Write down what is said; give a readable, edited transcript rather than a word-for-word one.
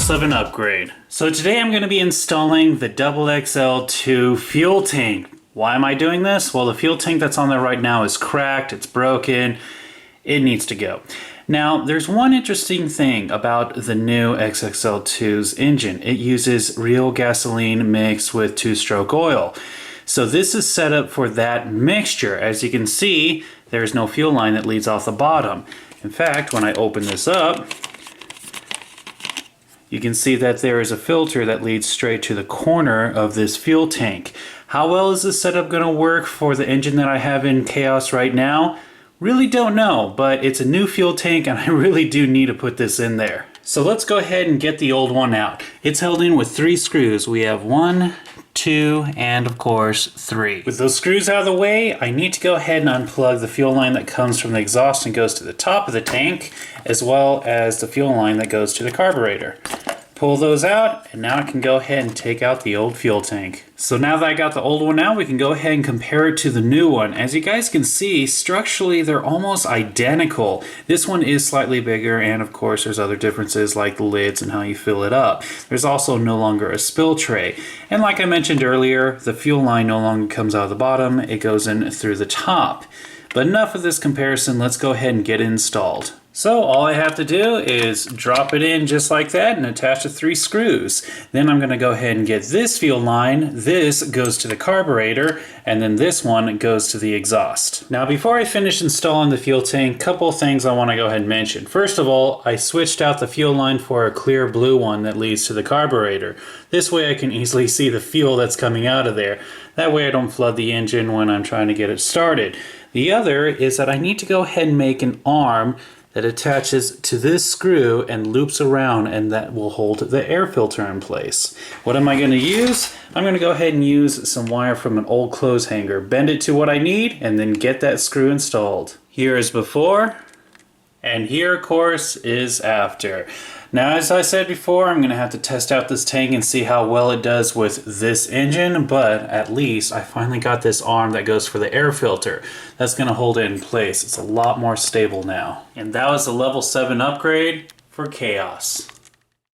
7 upgrade. So today I'm going to be installing the XXL2 fuel tank. Why am I doing this? Well, the fuel tank that's on there right now is cracked, it's broken, it needs to go. Now, there's one interesting thing about the new XXL2's engine. It uses real gasoline mixed with two-stroke oil. So this is set up for that mixture. As you can see, there's no fuel line that leads off the bottom. In fact, when I open this up, you can see that there is a filter that leads straight to the corner of this fuel tank. How well is this setup going to work for the engine that I have in chaos right now? Really don't know, but it's a new fuel tank and I really do need to put this in there. So let's go ahead and get the old one out. It's held in with 3 screws. We have 1, 2, and of course 3. With those screws out of the way, I need to go ahead and unplug the fuel line that comes from the exhaust and goes to the top of the tank, as well as the fuel line that goes to the carburetor. Pull those out, and now I can go ahead and take out the old fuel tank. So now that I got the old one out, we can go ahead and compare it to the new one. As you guys can see, structurally they're almost identical. This one is slightly bigger, and of course there's other differences like the lids and how you fill it up. There's also no longer a spill tray. And like I mentioned earlier, the fuel line no longer comes out of the bottom, it goes in through the top. But enough of this comparison, let's go ahead and get it installed. So all I have to do is drop it in just like that and attach the 3 screws. Then I'm going to go ahead and get this fuel line. This goes to the carburetor, and then this one goes to the exhaust. Now before I finish installing the fuel tank, a couple things I want to go ahead and mention. First of all, I switched out the fuel line for a clear blue one that leads to the carburetor. This way I can easily see the fuel that's coming out of there. That way I don't flood the engine when I'm trying to get it started. The other is that I need to go ahead and make an arm that attaches to this screw and loops around, and that will hold the air filter in place. What am I going to use? I'm going to go ahead and use some wire from an old clothes hanger, bend it to what I need, and then get that screw installed. Here is before, and here of course is after. Now, as I said before, I'm going to have to test out this tank and see how well it does with this engine, but at least I finally got this arm that goes for the air filter. That's going to hold it in place. It's a lot more stable now. And that was a level 7 upgrade for Chaos.